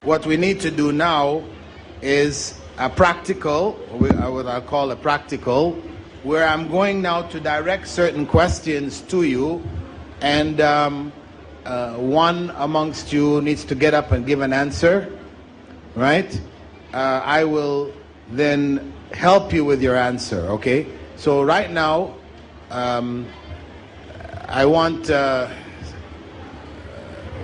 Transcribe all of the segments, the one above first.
what we need to do now is a practical, what I'll call a practical, where I'm going now to direct certain questions to you, and one amongst you needs to get up and give an answer, right? I will then help you with your answer, okay? So right now, I want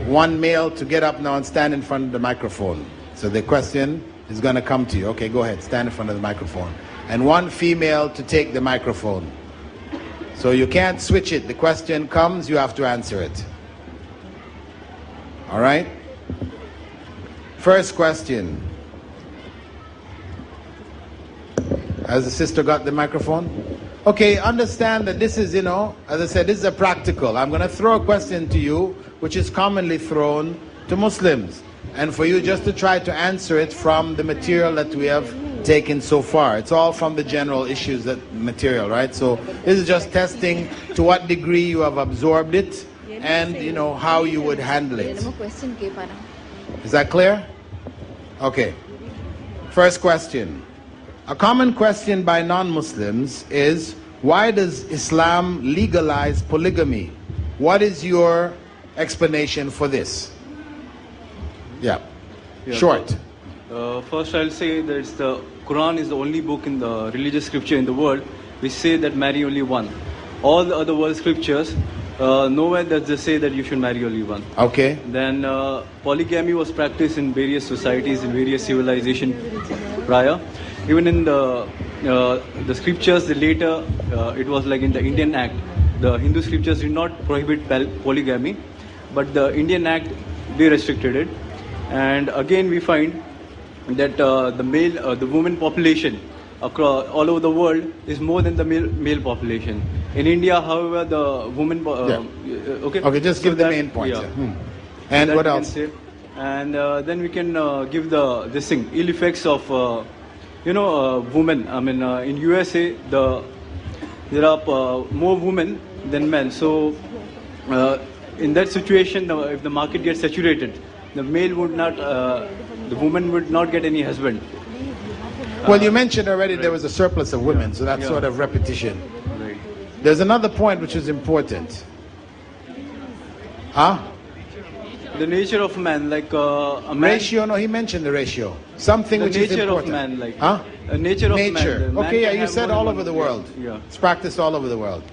one male to get up now and stand in front of the microphone. So the question is going to come to you. Okay, go ahead, stand in front of the microphone. And one female to take the microphone. So you can't switch it. The question comes, you have to answer it. All right? First question. Has the sister got the microphone? Okay, understand that this is, as I said, this is a practical. I'm going to throw a question to you, which is commonly thrown to Muslims. And for you just to try to answer it from the material that we have taken so far. It's all from the general issues, that material, right? So this is just testing to what degree you have absorbed it and, how you would handle it. Is that clear? Okay. First question. A common question by non-Muslims is, why does Islam legalize polygamy? What is your explanation for this? Yeah. Short. First I'll say that the Quran is the only book in the religious scripture in the world which say that marry only one. All the other world scriptures, nowhere does they say that you should marry only one. Okay. Then polygamy was practiced in various societies, in various civilizations prior. Even in the scriptures, later it was like in the Indian Act. The Hindu scriptures did not prohibit polygamy, but the Indian Act, they restricted it. And again we find that the women population across all over the world is more than the male population. In India, however, the women okay, just give the main point. Yeah. And what else? And then we can give this thing, ill effects of women. I mean, in USA, there are more women than men. So in that situation, if the market gets saturated, the woman would not get any husband. Well, you mentioned already there was a surplus of women, so that's sort of repetition. Right. There's another point which is important. The nature of man, like a man. Ratio? No, he mentioned the ratio. Something which is important. The nature of man, like. Nature of man. Okay, yeah, you said all over the world. Yeah. It's practiced all over the world.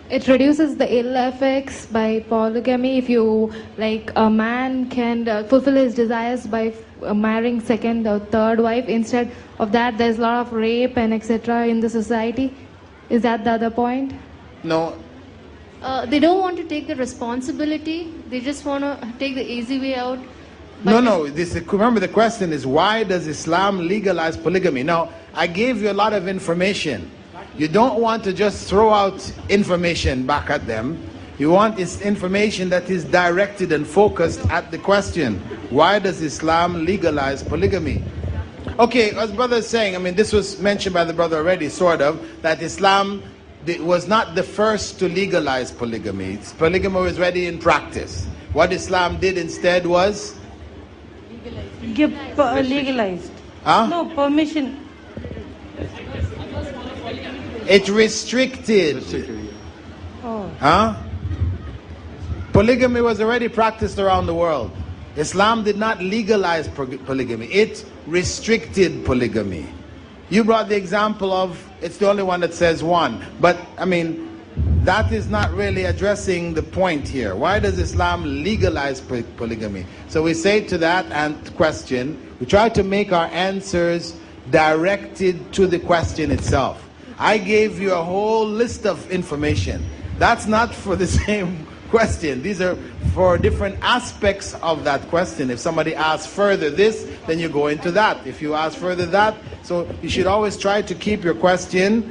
It reduces the ill effects by polygamy. If you, like, a man can fulfill his desires by marrying second or third wife. Instead of that, there's a lot of rape and etc. in the society. Is that the other point? No. They don't want to take the responsibility. They just want to take the easy way out. No. Remember, the question is, why does Islam legalize polygamy? Now, I gave you a lot of information. You don't want to just throw out information back at them. You want information that is directed and focused at the question. Why does Islam legalize polygamy? Okay, as brother is saying, I mean, this was mentioned by the brother already, sort of, that Islam was not the first to legalize polygamy. Polygamy was already in practice. What Islam did instead was? Legalized. No, permission. It restricted. Oh. Polygamy was already practiced around the world. Islam did not legalize polygamy. It restricted polygamy. You brought the example of, it's the only one that says one. But, I mean, that is not really addressing the point here. Why does Islam legalize polygamy? So we say to that question, we try to make our answers directed to the question itself. I gave you a whole list of information. That's not for the same question. These are for different aspects of that question. If somebody asks further this, then you go into that. If you ask further that, so you should always try to keep your question,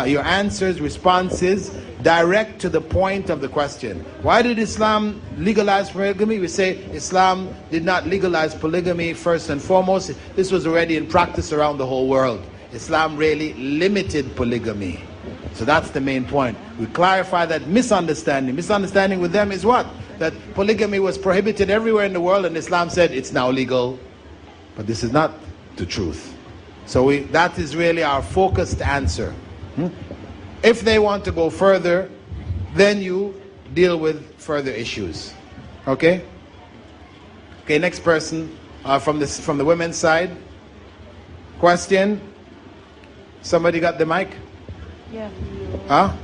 your answers, responses, direct to the point of the question. Why did Islam legalize polygamy? We say Islam did not legalize polygamy first and foremost. This was already in practice around the whole world. Islam really limited polygamy. So that's the main point. We clarify that misunderstanding. Misunderstanding with them is what? That polygamy was prohibited everywhere in the world and Islam said it's now legal. But this is not the truth. So that is really our focused answer. If they want to go further, then you deal with further issues. Okay? Okay, next person from the women's side. Question? Somebody got the mic? Yeah. Huh?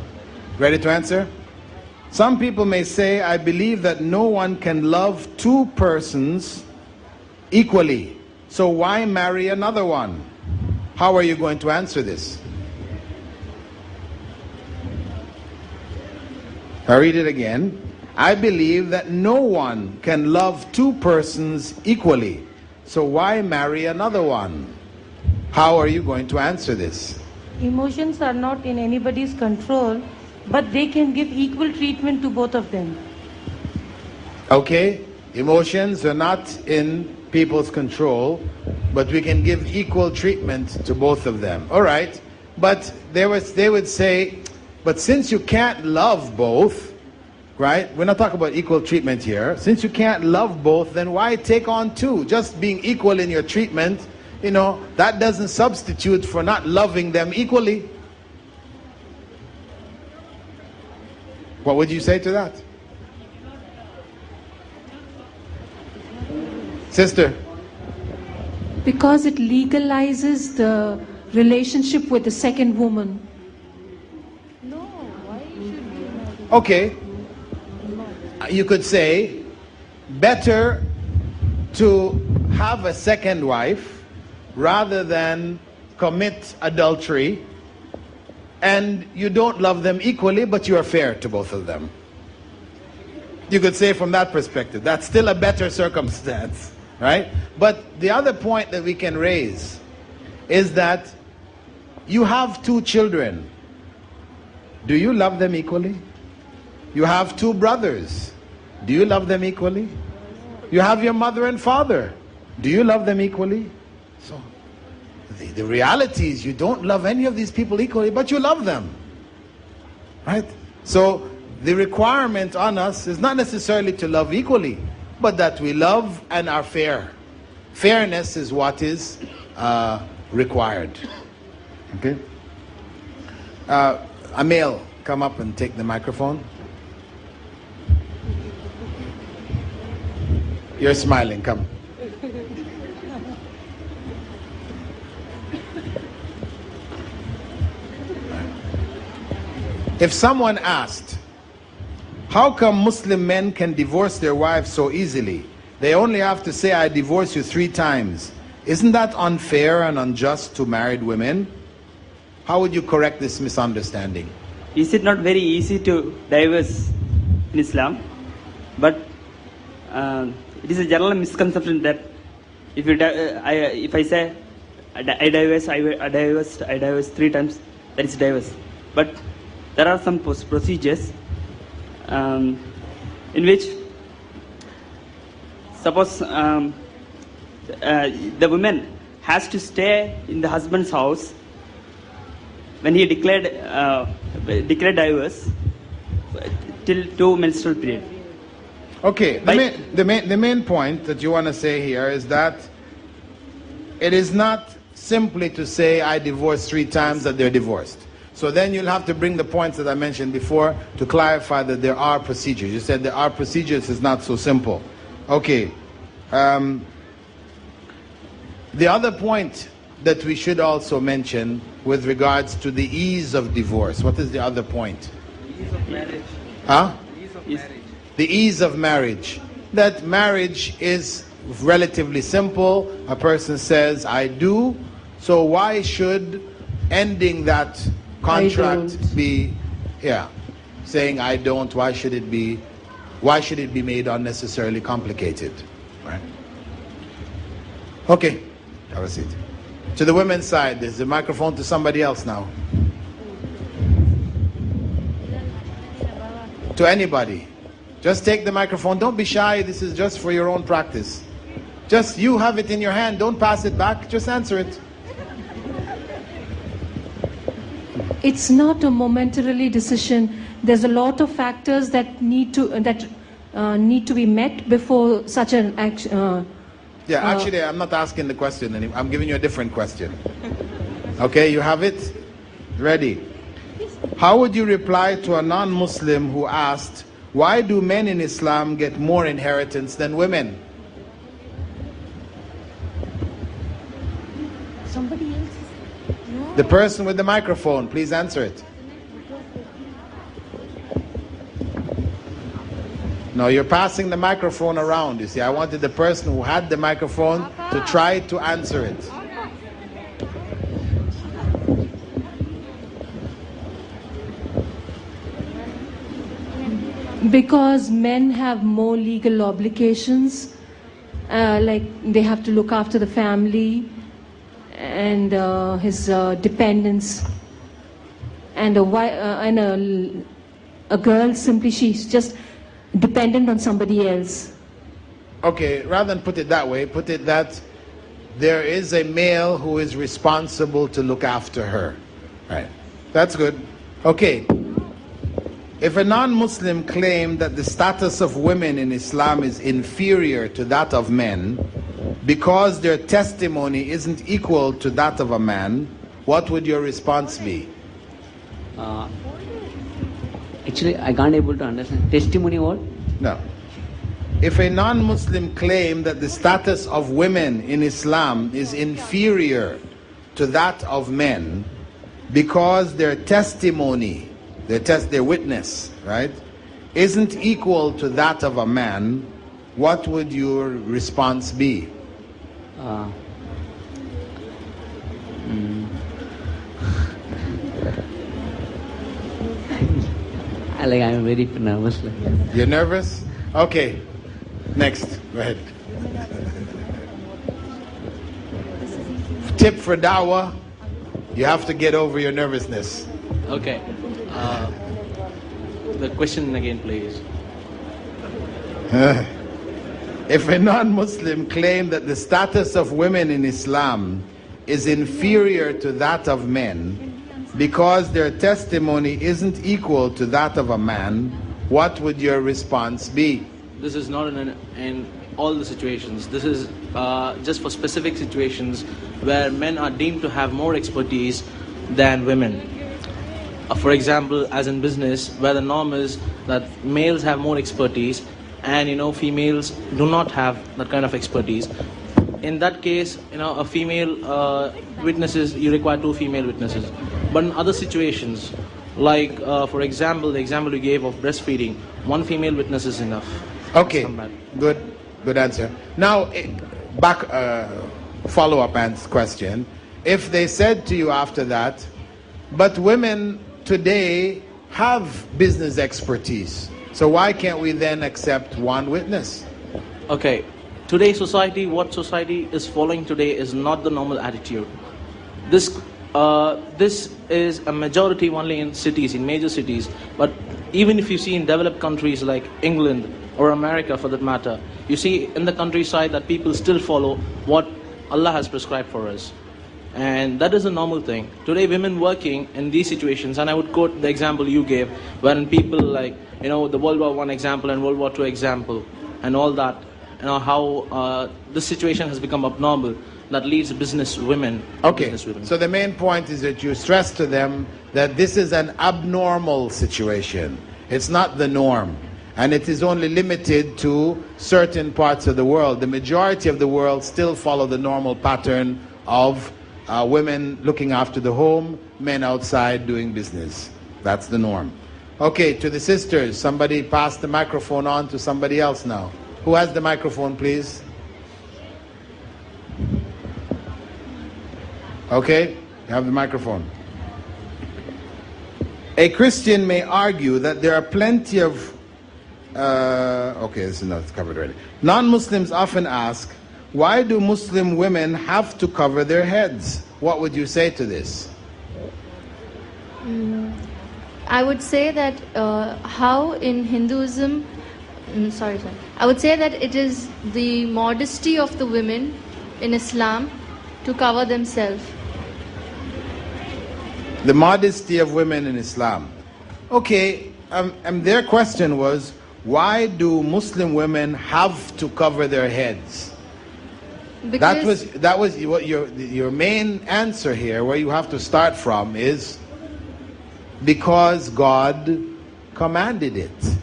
Ready to answer? Some people may say, I believe that no one can love two persons equally. So why marry another one? How are you going to answer this? I read it again. I believe that no one can love two persons equally. So why marry another one? How are you going to answer this? Emotions are not in anybody's control, but they can give equal treatment to both of them. Okay, emotions are not in people's control, but we can give equal treatment to both of them. All right, but they would say, but since you can't love both, right? We're not talking about equal treatment here. Since you can't love both, then why take on two? Just being equal in your treatment, that doesn't substitute for not loving them equally. What would you say to that? Sister? Because it legalizes the relationship with the second woman. Okay. You could say, better to have a second wife rather than commit adultery, and you don't love them equally, but you are fair to both of them. You could say from that perspective, that's still a better circumstance, right? But the other point that we can raise is that you have two children. Do you love them equally? You have two brothers. Do you love them equally? You have your mother and father. Do you love them equally? So, the reality is you don't love any of these people equally, but you love them. Right? So, the requirement on us is not necessarily to love equally, but that we love and are fair. Fairness is what is required. Okay? Amel, come up and take the microphone. You're smiling, come. If someone asked, how come Muslim men can divorce their wives so easily? They only have to say, I divorce you 3 times. Isn't that unfair and unjust to married women? How would you correct this misunderstanding? Is it not very easy to divorce in Islam? But it is a general misconception that if I say I divorce 3 times, that is divorce. But there are some procedures in which, suppose the woman has to stay in the husband's house when he declared divorce till 2 menstrual period. Okay, the main point that you want to say here is that it is not simply to say I divorced 3 times that they're divorced. So then you'll have to bring the points that I mentioned before to clarify that there are procedures. You said there are procedures, it's not so simple. Okay. The other point that we should also mention with regards to the ease of divorce. What is the other point? Ease of marriage. Huh? Ease of marriage. The ease of marriage. That marriage is relatively simple. A person says, I do. So why should ending that contract be, saying I don't, why should it be made unnecessarily complicated? Right? Okay, have a seat. To the women's side, there's the microphone to somebody else now. To anybody. Just take the microphone. Don't be shy. This is just for your own practice. Just you have it in your hand. Don't pass it back. Just answer it. It's not a momentarily decision. There's a lot of factors that need to be met before such an Yeah, actually, I'm not asking the question anymore. I'm giving you a different question. Okay, you have it? Ready? How would you reply to a non-Muslim who asked, why do men in Islam get more inheritance than women? Somebody else. The person with the microphone, please answer it. No, you're passing the microphone around. You see, I wanted the person who had the microphone to try to answer it. Because men have more legal obligations, like they have to look after the family and his dependents, and a girl simply, she's just dependent on somebody else. Okay, rather than put it that way, put it that there is a male who is responsible to look after her. Right. That's good. Okay. If a non-Muslim claimed that the status of women in Islam is inferior to that of men because their testimony isn't equal to that of a man, what would your response be? Actually, I can't able to understand. Testimony what? No. If a non-Muslim claimed that the status of women in Islam is inferior to that of men because their testimony, their witness, right, isn't equal to that of a man, what would your response be? I'm very nervous. You're nervous? Okay. Next. Go ahead. Tip for dawah, you have to get over your nervousness. Okay. The question again, please. If a non-Muslim claimed that the status of women in Islam is inferior to that of men because their testimony isn't equal to that of a man, what would your response be? This is not in all the situations. This is just for specific situations where men are deemed to have more expertise than women. For example, as in business, where the norm is that males have more expertise and females do not have that kind of expertise. In that case, a female witnesses, you require 2 female witnesses. But in other situations, like for example, the example you gave of breastfeeding, 1 female witness is enough. Okay, good answer. Now, back follow-up question. If they said to you after that, but women today have business expertise, so why can't we then accept 1 witness? Okay, today's society, what society is following today is not the normal attitude. This is a majority only in cities, in major cities, but even if you see in developed countries like England or America for that matter, you see in the countryside that people still follow what Allah has prescribed for us. And that is a normal thing. Today women working in these situations, and I would quote the example you gave, wherein people like, the World War I example and World War II example and all that, how this situation has become abnormal, that leads business women. Okay, business women. So the main point is that you stress to them that this is an abnormal situation. It's not the norm. And it is only limited to certain parts of the world. The majority of the world still follow the normal pattern of women looking after the home, men outside doing business. That's the norm. Okay, to the sisters, somebody pass the microphone on to somebody else now. Who has the microphone, please? Okay, you have the microphone. A Christian may argue that there are plenty of okay, this is not covered already. Non-Muslims often ask, why do Muslim women have to cover their heads? What would you say to this? I would say that how in Hinduism, I would say that it is the modesty of the women in Islam to cover themselves. The modesty of women in Islam. Okay, and their question was, why do Muslim women have to cover their heads? Because that was what your main answer here, where you have to start from, is because God commanded it,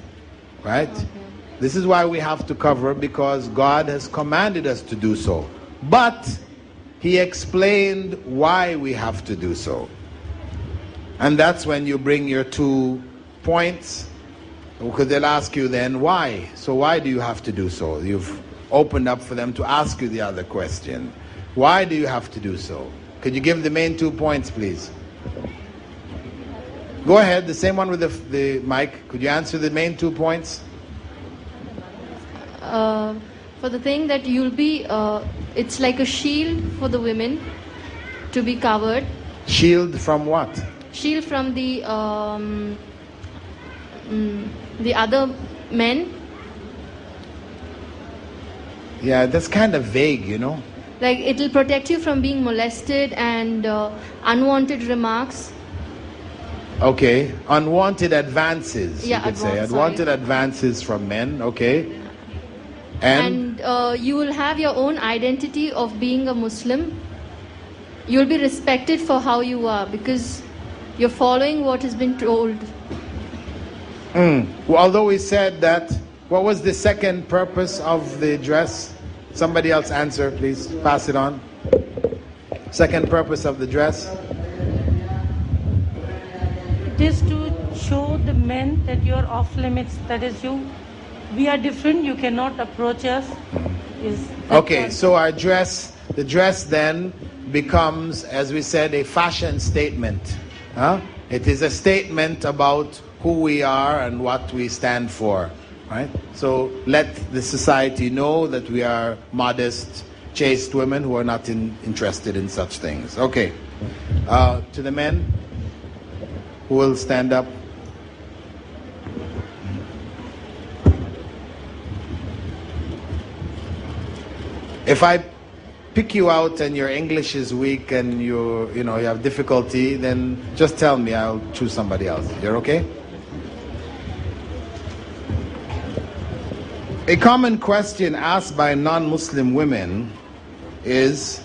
right? Okay. This is why we have to cover, because God has commanded us to do so. But He explained why we have to do so. And that's when you bring your 2 points, because they'll ask you then why. So why do you have to do so? You've opened up for them to ask you the other question. Why do you have to do so? Could you give the main 2 points, please? Go ahead, the same one with the mic. Could you answer the main 2 points? For the thing that you'll be, it's like a shield for the women to be covered. Shield from what? Shield from the other men. Yeah, that's kind of vague, you know. Like it'll protect you from being molested and unwanted remarks. Okay, unwanted advances, Yeah, you could say. sorry. Unwanted advances from men, okay. And you will have your own identity of being a Muslim. You'll be respected for how you are because you're following what has been told. Well, although we said that, what was the second purpose of the dress? Somebody else answer, please. Pass it on. Second purpose of the dress? It is to show the men that you are off limits. That is, we are different. You cannot approach us. Okay, so our dress, the dress then becomes, as we said, a fashion statement. It is a statement about who we are and what we stand for. Right? So let the society know that we are modest, chaste women who are not interested in such things. Okay. To the men who will stand up. If I pick you out and your English is weak and you have difficulty, then just tell me, I'll choose somebody else. You're okay? A common question asked by non-Muslim women is,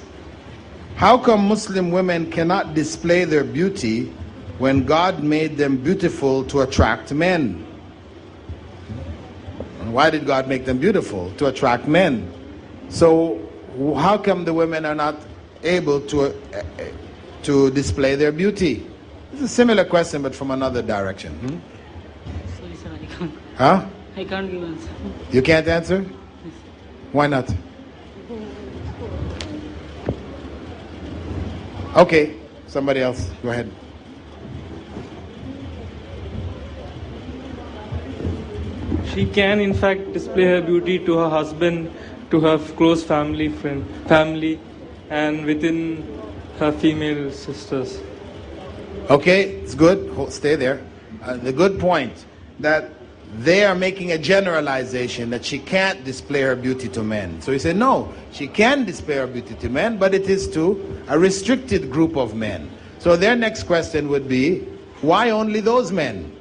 how come Muslim women cannot display their beauty when God made them beautiful to attract men? Why did God make them beautiful? To attract men. So how come the women are not able to display their beauty? It's a similar question, but from another direction. Sorry, sir, I can't. Huh? I can't give answer. You can't answer? Why not? Okay, somebody else. Go ahead. She can in fact display her beauty to her husband, to her close family, and within her female sisters. Okay, it's good. Stay there. The good point that they are making a generalization that she can't display her beauty to men. So he said, no, she can display her beauty to men, but it is to a restricted group of men. So their next question would be, why only those men?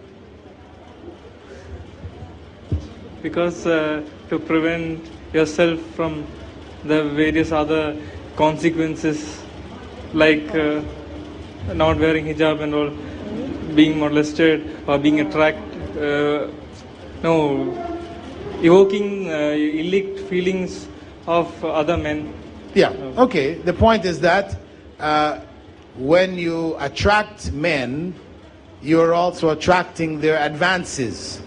Because to prevent yourself from the various other consequences like not wearing hijab and all, being molested or being evoking illicit feelings of other men. Yeah, okay. The point is that when you attract men, you're also attracting their advances.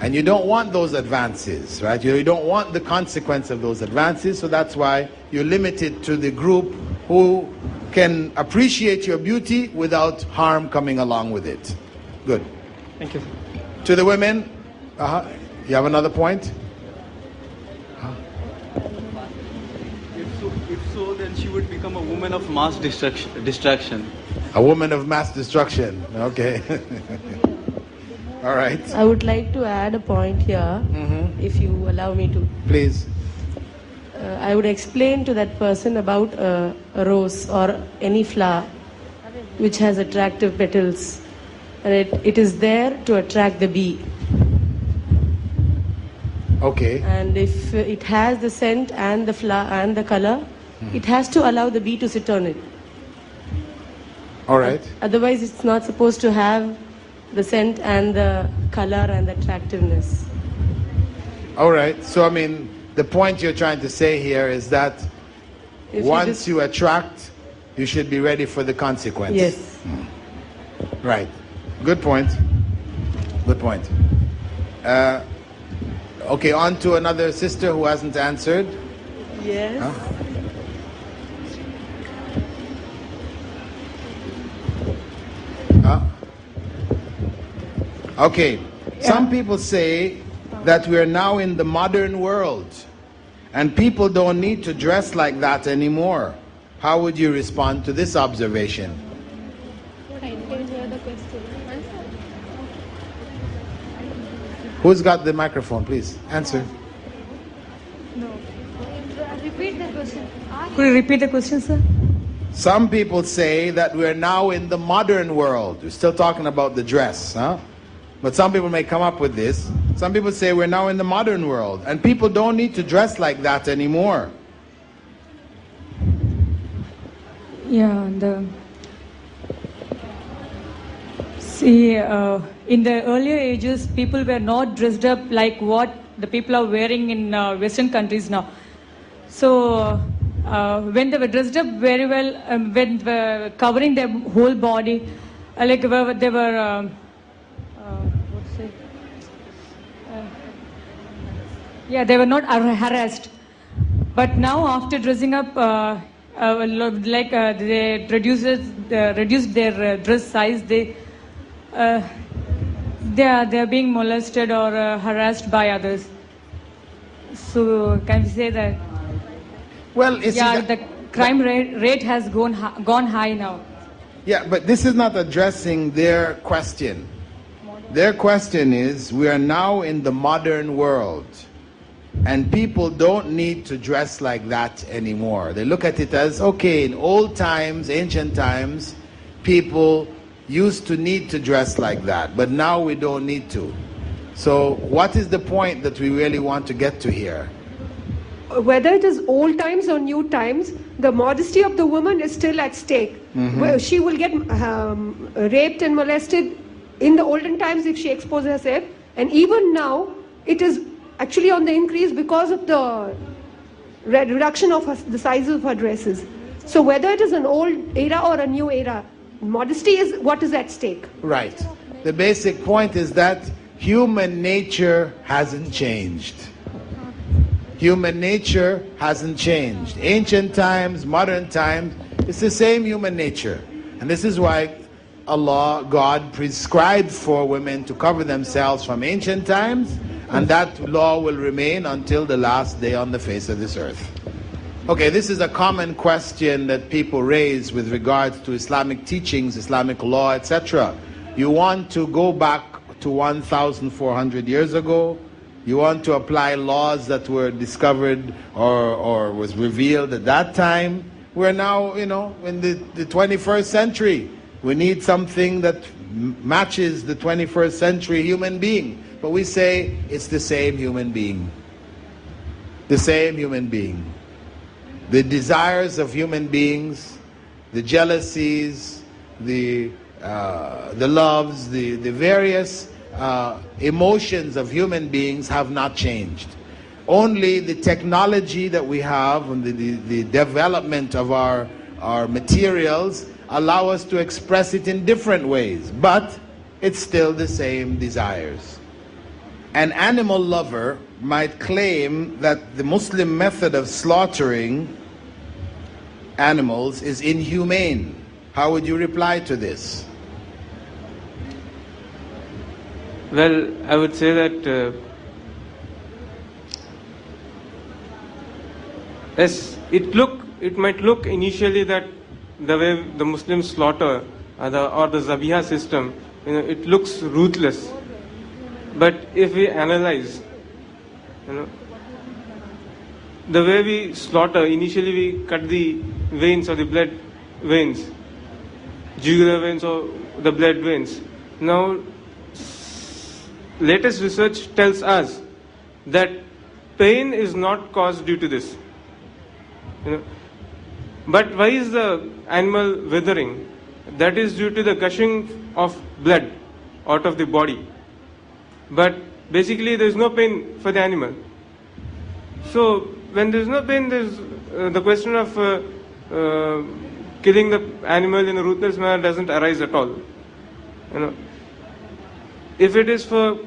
And you don't want those advances, right? You don't want the consequence of those advances, so that's why you're limited to the group who can appreciate your beauty without harm coming along with it. Good. Thank you. To the women, you have another point? If so, then she would become a woman of mass distraction. A woman of mass destruction, okay. All right. I would like to add a point here, if you allow me to. Please. I would explain to that person about a rose or any flower which has attractive petals, and it is there to attract the bee. Okay. And if it has the scent and the flower and the color, It has to allow the bee to sit on it. All right. Otherwise, it's not supposed to have the scent and the color and the attractiveness. All right. So, I mean, the point you're trying to say here is that once you attract, you should be ready for the consequence. Yes. Right. Good point. Good point. Okay, on to another sister who hasn't answered. Yes. Huh? Okay, some people say that we are now in the modern world and people don't need to dress like that anymore. How would you respond to this observation? Who's got the microphone, please? Answer. No. Repeat the question. Could you repeat the question, sir? Some people say that we're now in the modern world. We're still talking about the dress, huh? But some people may come up with this. Some people say we're now in the modern world and people don't need to dress like that anymore. Yeah, see, in the earlier ages, people were not dressed up like what the people are wearing in Western countries now. So, when they were dressed up very well, when they were covering their whole body, like they were, they were not harassed. But now, after dressing up, they reduced their dress size, they are being molested or harassed by others. So can we say that? Well, the crime rate has gone high now. Yeah, but this is not addressing their question. Their question is, we are now in the modern world and people don't need to dress like that anymore. They look at it as, okay, in old times, ancient times, people used to need to dress like that, but now we don't need to. So what is the point that we really want to get to here? Whether it is old times or new times, the modesty of the woman is still at stake. Mm-hmm. She will get raped and molested in the olden times if she exposes herself, and even now it is actually on the increase because of the reduction of the size of her dresses. So whether it is an old era or a new era, modesty is what is at stake. Right. The basic point is that human nature hasn't changed. Human nature hasn't changed. Ancient times, modern times, it's the same human nature. And this is why Allah, God, prescribed for women to cover themselves from ancient times, and that law will remain until the last day on the face of this earth. Okay, this is a common question that people raise with regards to Islamic teachings, Islamic law, etc. You want to go back to 1,400 years ago? You want to apply laws that were discovered or was revealed at that time? We're now, in the 21st century. We need something that matches the 21st century human being. But we say it's the same human being. The same human being. The desires of human beings, the jealousies, the loves, the various emotions of human beings have not changed. Only the technology that we have and the development of our materials allow us to express it in different ways, but it's still the same desires. An animal lover might claim that the Muslim method of slaughtering animals is inhumane. How would you reply to this? Well, I would say that yes, it might look initially that the way the Muslims slaughter or the Zabiha system, it looks ruthless. But if we analyze, the way we slaughter, initially we cut the veins or the blood veins, jugular veins or the blood veins. Now, latest research tells us that pain is not caused due to this. But why is the animal withering? That is due to the gushing of blood out of the body. But basically there is no pain for the animal. So when there is no pain, there is the question of killing the animal in a ruthless manner doesn't arise at all. You know, if it is for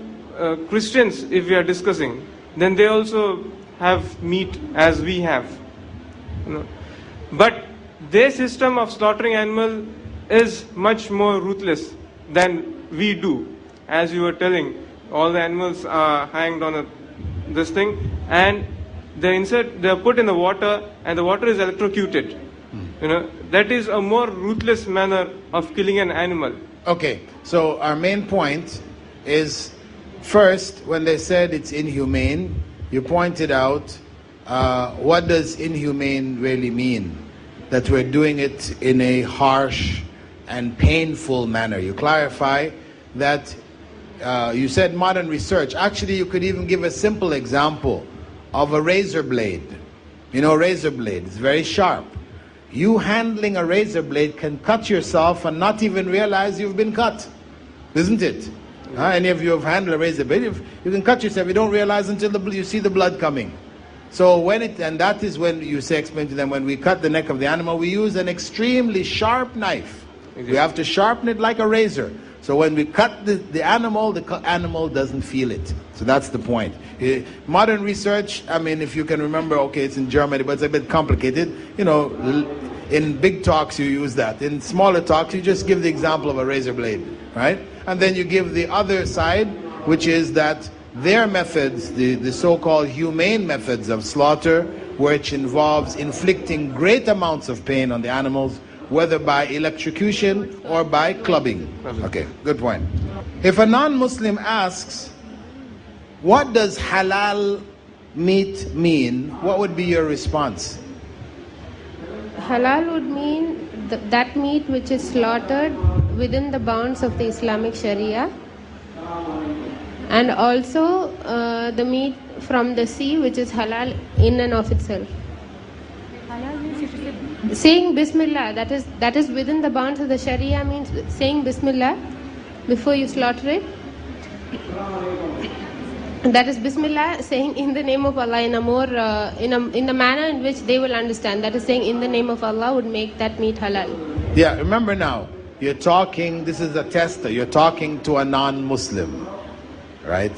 Christians, if we are discussing, then they also have meat as we have. You know. But their system of slaughtering animal is much more ruthless than we do. As you were telling, all the animals are hanged on this thing, and they are put in the water, and the water is electrocuted. You know, that is a more ruthless manner of killing an animal. Okay, so our main point is, first, when they said it's inhumane, you pointed out what does inhumane really mean? That we're doing it in a harsh and painful manner. You clarify that you said modern research. Actually, you could even give a simple example of a razor blade. You know, a razor blade is very sharp. You handling a razor blade can cut yourself and not even realize you've been cut, isn't it? Any of you have handled a razor blade, you can cut yourself, you don't realize until you see the blood coming. So and that is when you explain to them, when we cut the neck of the animal, we use an extremely sharp knife. We have to sharpen it like a razor. So when we cut the animal doesn't feel it. So that's the point. Modern research, I mean, if you can remember, okay, it's in Germany, but it's a bit complicated. You know, in big talks you use that. In smaller talks, you just give the example of a razor blade, right? And then you give the other side, which is that their methods, the so-called humane methods of slaughter, which involves inflicting great amounts of pain on the animals, whether by electrocution or by clubbing. Okay, good point. If a non-Muslim asks, what does halal meat mean, what would be your response? Halal would mean that meat which is slaughtered within the bounds of the Islamic Sharia, and also the meat from the sea, which is halal in and of itself. Saying Bismillah, that is within the bounds of the Sharia, means saying Bismillah before you slaughter it. That is Bismillah, saying in the name of Allah in a more in the manner in which they will understand. That is saying in the name of Allah would make that meat halal. Yeah, remember now, you're talking, this is a tester, you're talking to a non-Muslim, right?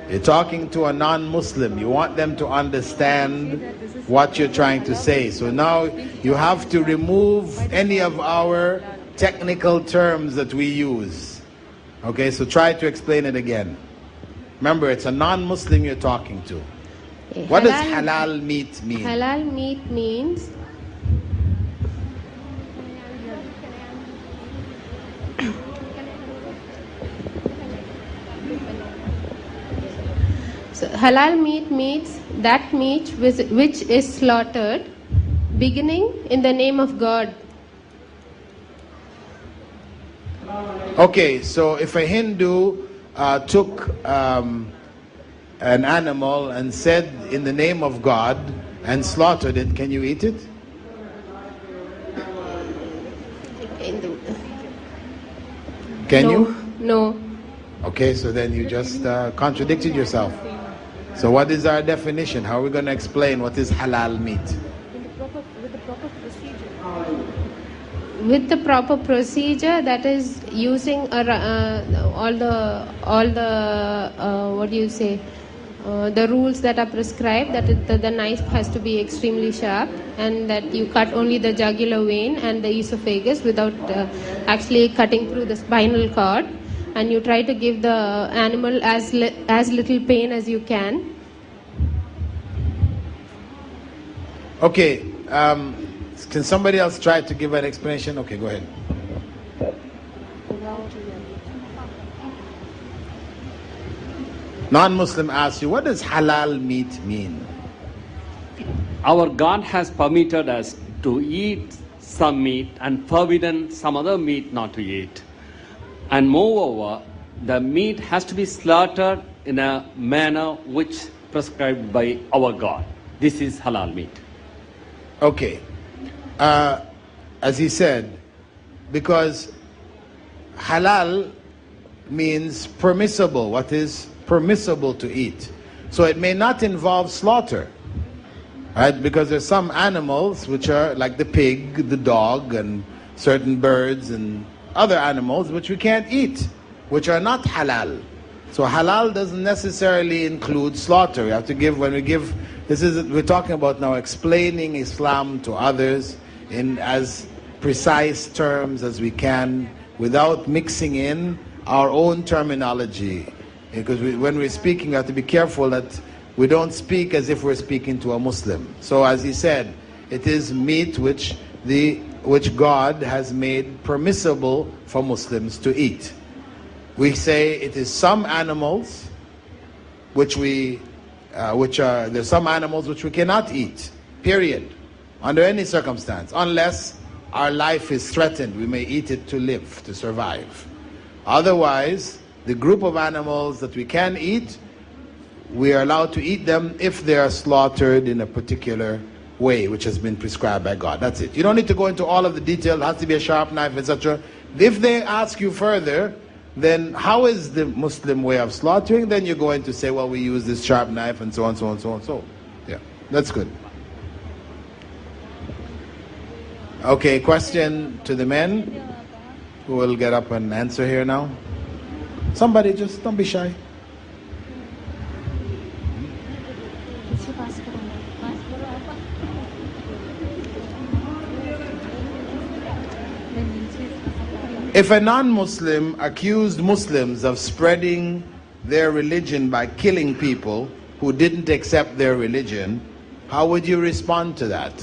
You're talking to a non-Muslim. You want them to understand what you're trying to say. So now you have to remove any of our technical terms that we use. Okay, so try to explain it again. Remember, it's a non-Muslim you're talking to. What does halal meat mean? Halal meat means so halal meat means that meat which is slaughtered beginning in the name of God. Okay, so if a Hindu took an animal and said in the name of God and slaughtered it, can you eat it? Can you? No. Okay, so then you just contradicted yourself. So what is our definition? How are we going to explain what is halal meat? With the proper procedure, that is using all the what do you say? The rules that are prescribed, that the knife has to be extremely sharp, and that you cut only the jugular vein and the esophagus without actually cutting through the spinal cord, and you try to give the animal as little pain as you can. Okay, can somebody else try to give an explanation? Okay, go ahead. Non-Muslim asks you, what does halal meat mean? Our God has permitted us to eat some meat and forbidden some other meat not to eat. And moreover, the meat has to be slaughtered in a manner which prescribed by our God. This is halal meat. Okay. As he said, because halal means permissible, what is permissible to eat. So it may not involve slaughter, right? Because there's some animals which are like the pig, the dog, and certain birds and other animals which we can't eat, which are not halal. So halal doesn't necessarily include slaughter. We have to give, when we give, we're talking about now explaining Islam to others in as precise terms as we can without mixing in our own terminology. Because when we're speaking, we have to be careful that we don't speak as if we're speaking to a Muslim. So as he said, it is meat which God has made permissible for Muslims to eat. We say it is some animals there's some animals which we cannot eat, period, under any circumstance, unless our life is threatened. We may eat it to live, to survive. Otherwise, the group of animals that we can eat, we are allowed to eat them if they are slaughtered in a particular way which has been prescribed by God. That's it. You don't need to go into all of the detail. It has to be a sharp knife, etc. If they ask you further, then how is the Muslim way of slaughtering? Then you're going to say, well, we use this sharp knife and so on, so on, so on, so. Yeah, that's good. Okay, question to the men who will get up and answer here now. Somebody, just don't be shy. If a non-Muslim accused Muslims of spreading their religion by killing people who didn't accept their religion, how would you respond to that?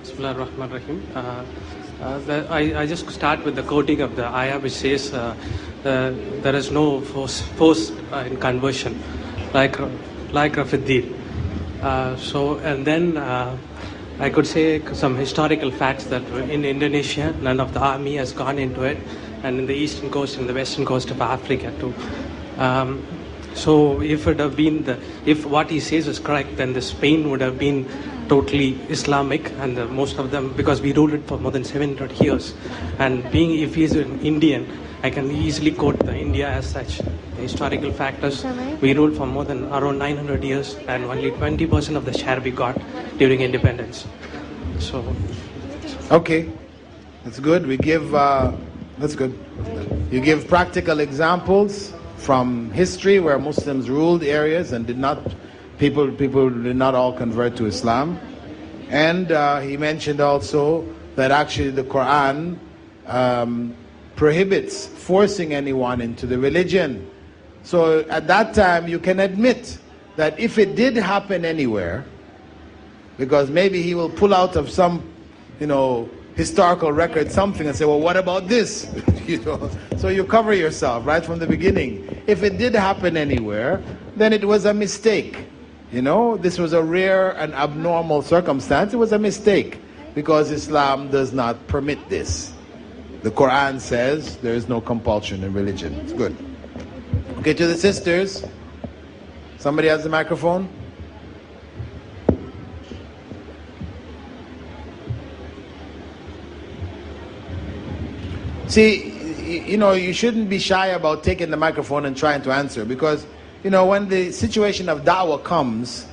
Bismillahir-Rahmanir-Rahim. I just start with the quoting of the ayah which says there is no force in conversion like Rafiddin. And then I could say some historical facts that in Indonesia, none of the army has gone into it, and in the eastern coast and the western coast of Africa too. So if it have been if what he says is correct, then the Spain would have been totally Islamic, and most of them, because we ruled it for more than 700 years. And if he's an Indian, I can easily quote the India as such. The historical factors, we ruled for more than around 900 years, and only 20% of the share we got during independence. So, okay, that's good. We give that's good. You give practical examples from history where Muslims ruled areas and people did not all convert to Islam. And he mentioned also that actually the Quran prohibits forcing anyone into the religion. So at that time you can admit that if it did happen anywhere, because maybe he will pull out of some, historical record something and say, well, what about this? So you cover yourself right from the beginning. If it did happen anywhere, then it was a mistake. This was a rare and abnormal circumstance. It was a mistake because Islam does not permit this. The Quran says there is no compulsion in religion. It's good. Okay, to the sisters. Somebody has the microphone? See, you shouldn't be shy about taking the microphone and trying to answer, because, when the situation of da'wah comes,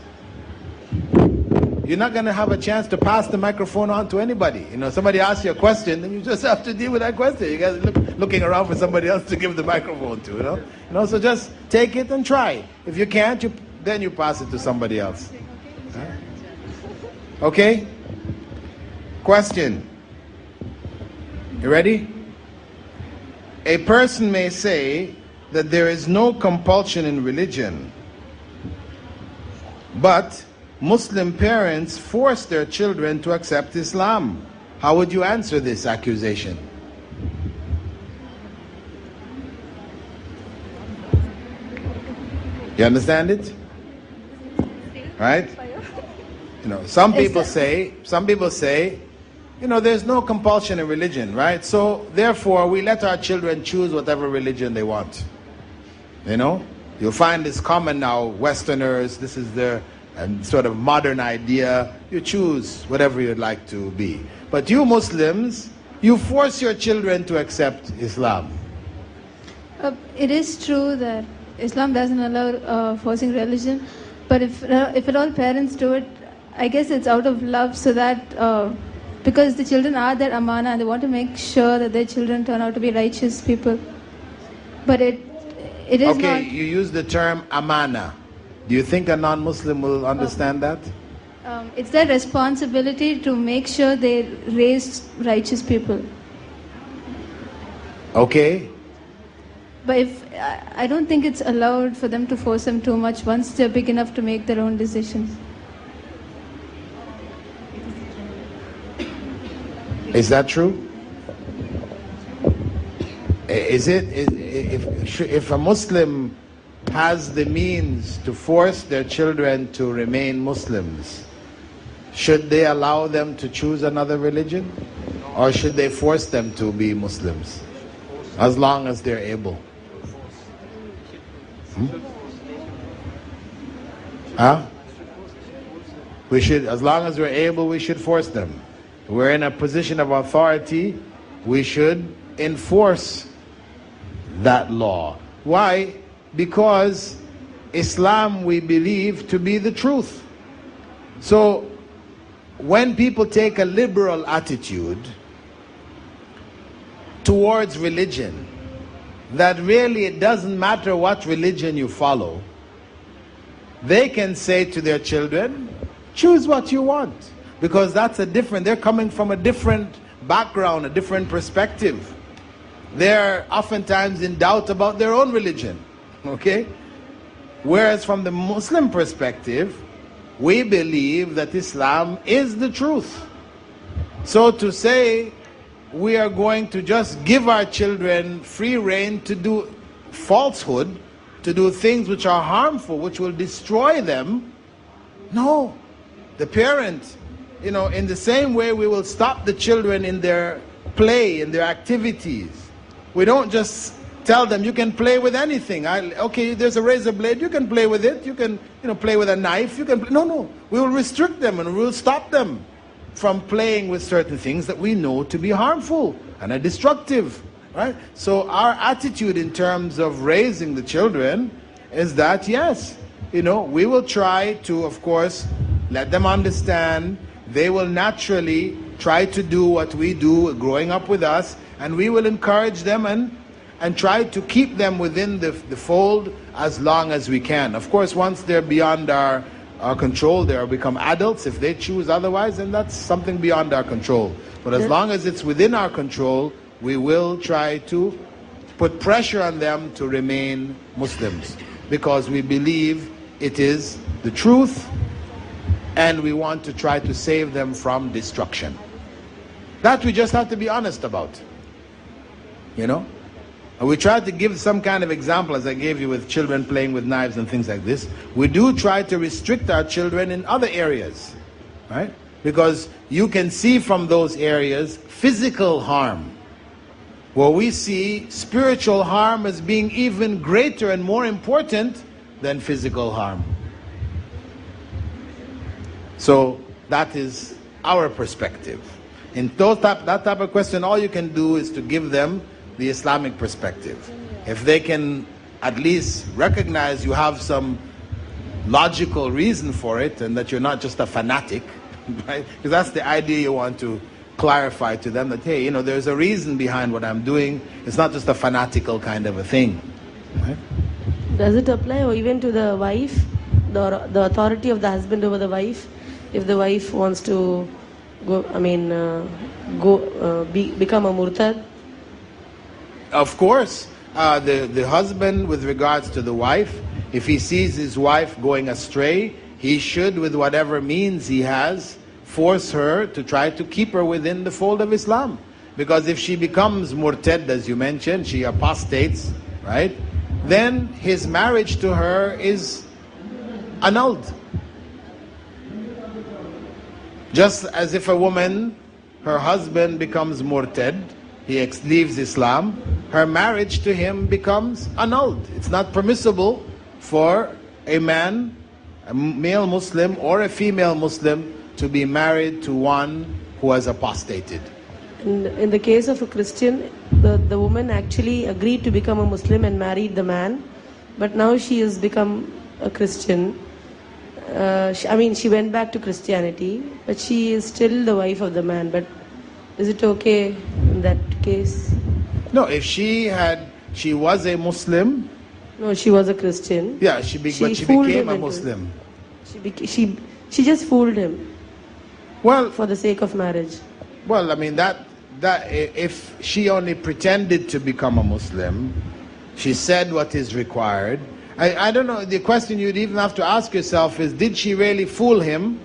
you're not going to have a chance to pass the microphone on to anybody. Somebody asks you a question, then you just have to deal with that question. You guys looking around for somebody else to give the microphone to, So just take it and try. If you can't, then you pass it to somebody else. Okay? Question. You ready? A person may say that there is no compulsion in religion, but Muslim parents force their children to accept Islam. How would you answer this accusation? You understand it? Right? Some people say, there's no compulsion in religion, right? So therefore we let our children choose whatever religion they want. You'll find this common now, Westerners, this is their and sort of modern idea. You choose whatever you'd like to be. But you Muslims, you force your children to accept Islam. It is true that Islam doesn't allow forcing religion, but if at all parents do it, I guess it's out of love, so that because the children are their amana and they want to make sure that their children turn out to be righteous people. But it is okay, not. You use the term amana. Do you think a non-Muslim will understand that? It's their responsibility to make sure they raise righteous people. Okay. But I don't think it's allowed for them to force them too much once they're big enough to make their own decisions. Is that true? Is it, if a Muslim has the means to force their children to remain Muslims, should they allow them to choose another religion? Or should they force them to be Muslims? As long as they're able. We should, as long as we're able, we should force them. We're in a position of authority, we should enforce that law. Why? Because Islam we believe to be the truth. So when people take a liberal attitude towards religion, that really it doesn't matter what religion you follow, they can say to their children, choose what you want. Because that's they're coming from a different background, a different perspective. They're oftentimes in doubt about their own religion. Okay? Whereas from the Muslim perspective, we believe that Islam is the truth. So to say we are going to just give our children free rein to do falsehood, to do things which are harmful, which will destroy them, no. The parent, in the same way we will stop the children in their play, in their activities. We don't just tell them you can play with anything. Okay, there's a razor blade, you can play with it. You can play with a knife. You can no. We will restrict them and we will stop them from playing with certain things that we know to be harmful and are destructive. Right? So our attitude in terms of raising the children is that yes, we will try to, of course, let them understand. They will naturally try to do what we do growing up with us, and we will encourage them and try to keep them within the fold as long as we can. Of course, once they're beyond our control, they become adults. If they choose otherwise, then that's something beyond our control. But as long as it's within our control, we will try to put pressure on them to remain Muslims, because we believe it is the truth and we want to try to save them from destruction. That we just have to be honest about. And we try to give some kind of example, as I gave you with children playing with knives and things like this. We do try to restrict our children in other areas, right? Because you can see from those areas physical harm, where we see spiritual harm as being even greater and more important than physical harm. So that is our perspective. In that type of question, all you can do is to give them the Islamic perspective. If they can at least recognize you have some logical reason for it and that you're not just a fanatic, right? Because that's the idea you want to clarify to them, that hey, there's a reason behind what I'm doing. It's not just a fanatical kind of a thing. Right? Does it apply or even to the wife, the authority of the husband over the wife? If the wife wants to become a murtad? Of course, the husband, with regards to the wife, if he sees his wife going astray, he should, with whatever means he has, force her to try to keep her within the fold of Islam. Because if she becomes murtad, as you mentioned, she apostates, right? Then his marriage to her is annulled. Just as if a woman, her husband becomes murtad, he leaves Islam, her marriage to him becomes annulled. It's not permissible for a man a male Muslim or a female Muslim to be married to one who has apostated. In the case of a Christian, the woman actually agreed to become a Muslim and married the man, but now she has become a Christian. She went back to Christianity, but she is still the wife of the man. But is it okay in that case? No, if she was a Muslim. No, she was a Christian. Yeah, she became a Muslim. She just fooled him. Well, for the sake of marriage. Well, I mean that if she only pretended to become a Muslim, she said what is required. I don't know, the question you'd even have to ask yourself is, did she really fool him?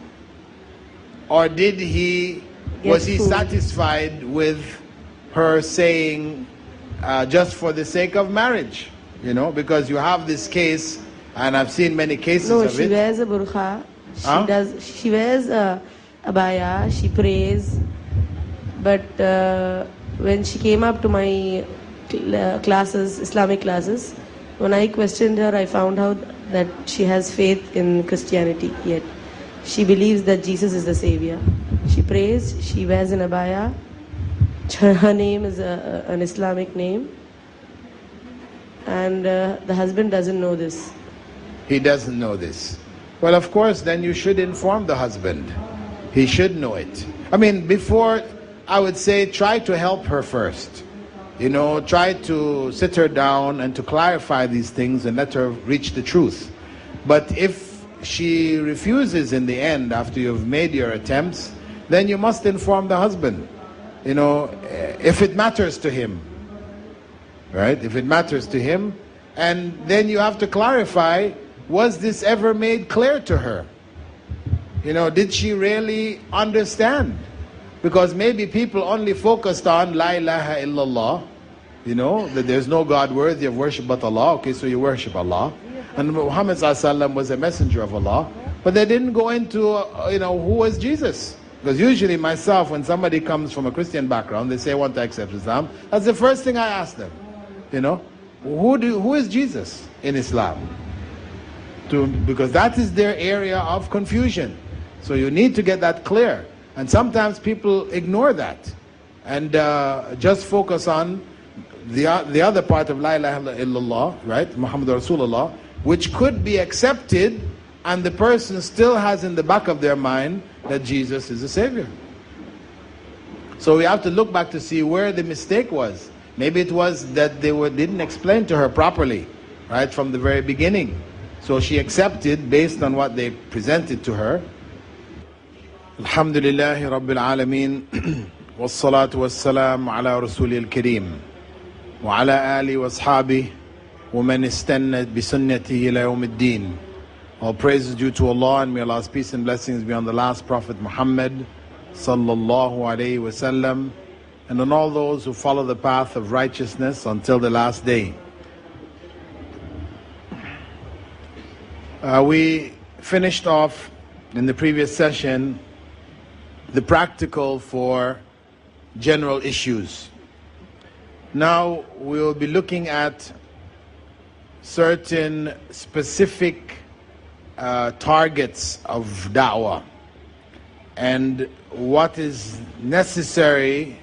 Or was he satisfied with her saying just for the sake of marriage? You know, because you have this case, and I've seen many cases of it. No, she wears a burqa. She wears a abaya, she prays. But when she came up to my classes, Islamic classes, when I questioned her, I found out that she has faith in Christianity yet. She believes that Jesus is the Savior. She prays, she wears an abaya. Her name is an Islamic name. And the husband doesn't know this. He doesn't know this. Well, of course, then you should inform the husband. He should know it. I mean, before, I would say, try to help her first. You know, try to sit her down and to clarify these things and let her reach the truth. But if she refuses in the end, after you've made your attempts, then you must inform the husband. You know, if it matters to him. Right? If it matters to him. And then you have to clarify, was this ever made clear to her? You know, did she really understand? Because maybe people only focused on La ilaha illallah, you know, that there's no God worthy of worship but Allah. Okay, so you worship Allah. And Muhammad ﷺ was a messenger of Allah. But they didn't go into, who was Jesus? Because usually myself, when somebody comes from a Christian background, they say, I want to accept Islam. That's the first thing I ask them. You know, who is Jesus in Islam? Because that is their area of confusion. So you need to get that clear. And sometimes people ignore that and just focus on the other part of La ilaha illallah, right? Muhammad Rasulullah, which could be accepted, and the person still has in the back of their mind that Jesus is the Savior. So we have to look back to see where the mistake was. Maybe it was that they didn't explain to her properly, right, from the very beginning. So she accepted based on what they presented to her. Alhamdulillahi Rabbil Alameen. Wassalatu wassalam ala Rasulil Kareem. Wa ala ali wa ashabi. Wa man istanna bi sunnati ila yawmiddin. All praise is due to Allah, and may Allah's peace and blessings be on the last Prophet Muhammad sallallahu alayhi wa sallam, and on all those who follow the path of righteousness until the last day. We finished off in the previous session the practical for general issues. Now we will be looking at certain specific targets of da'wah and what is necessary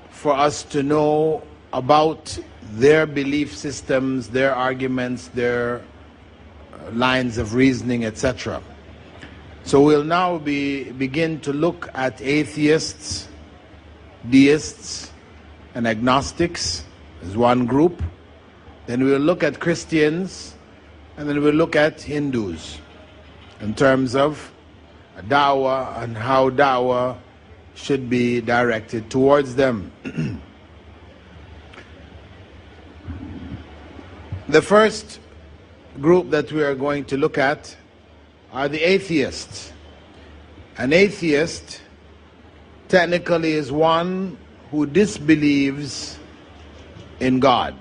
for us to know about their belief systems, their arguments, their lines of reasoning, etc. So we'll now begin to look at atheists, deists, and agnostics as one group. Then we'll look at Christians, and then we'll look at Hindus in terms of da'wah and how da'wah should be directed towards them. The first group that we are going to look at are the atheists. An atheist technically is one who disbelieves in God.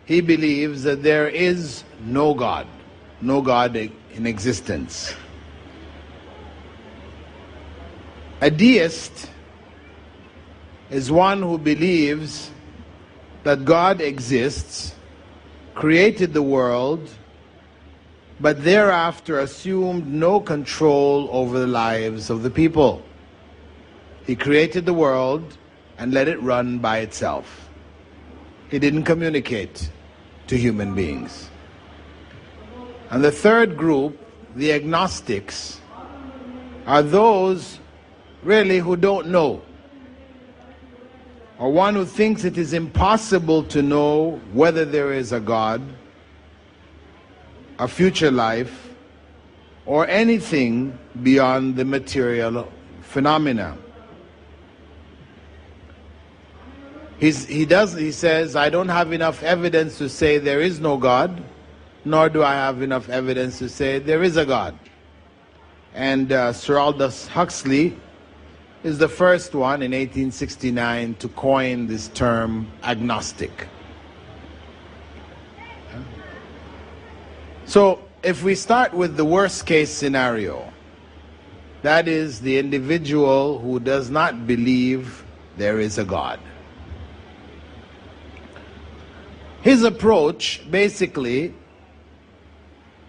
He believes that there is no God in existence. A deist is one who believes that God exists, created the world, but thereafter assumed no control over the lives of the people. He created the world and let it run by itself. He didn't communicate to human beings. And the third group, the agnostics, are those really who don't know, or one who thinks it is impossible to know whether there is a God, a future life, or anything beyond the material phenomena. He says, I don't have enough evidence to say there is no God, nor do I have enough evidence to say there is a God. And Sir Aldous Huxley is the first one in 1869 to coin this term agnostic. So if we start with the worst case scenario, that is the individual who does not believe there is a God. His approach basically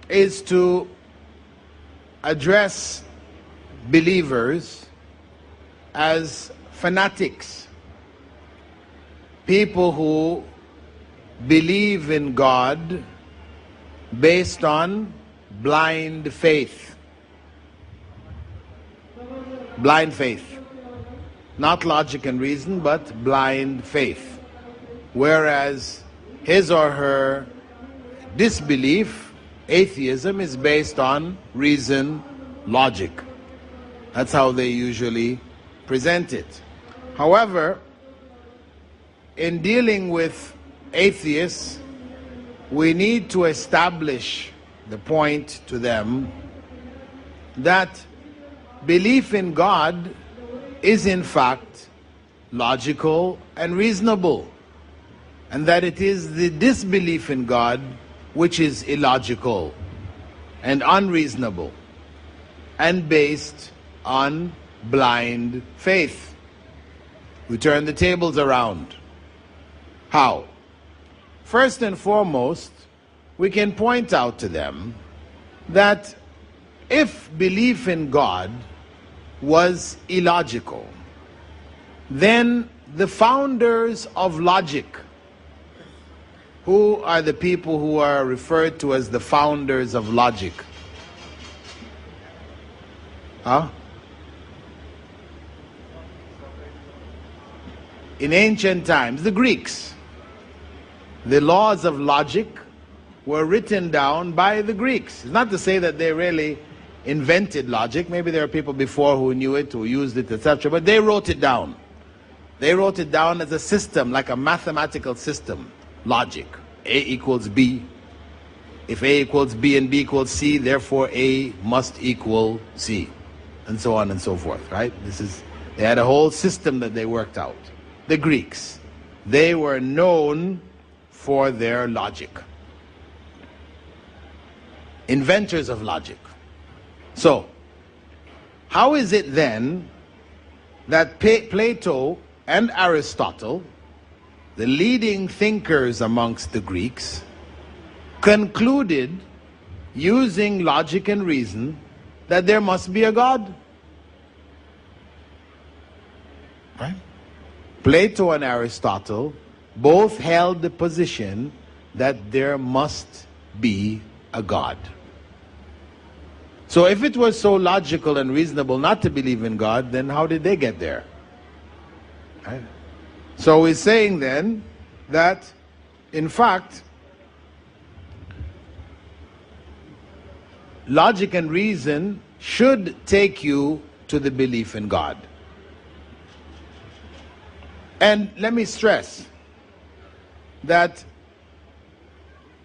is to address believers as fanatics, people who believe in God based on blind faith. Blind faith. Not logic and reason, but blind faith. Whereas his or her disbelief, atheism, is based on reason, logic. That's how they usually present it. However, in dealing with atheists, we need to establish the point to them that belief in God is in fact logical and reasonable, and that it is the disbelief in God which is illogical and unreasonable and based on blind faith. We turn the tables around. How? First and foremost, we can point out to them that if belief in God was illogical, then the founders of logic, who are the people who are referred to as the founders of logic? Huh? In ancient times, the Greeks. The laws of logic were written down by the Greeks. It's not to say that they really invented logic. Maybe there are people before who knew it, who used it, etc. But they wrote it down. They wrote it down as a system, like a mathematical system. Logic. A equals B. If A equals B and B equals C, therefore A must equal C. And so on and so forth, right? They had a whole system that they worked out. The Greeks. They were known for their logic. Inventors of logic. So, how is it then that Plato and Aristotle, the leading thinkers amongst the Greeks, concluded, using logic and reason, that there must be a God? Right? Plato and Aristotle both held the position that there must be a God. So if it was so logical and reasonable not to believe in God, then how did they get there? Right? So we're saying then that, in fact, logic and reason should take you to the belief in God. And let me stress that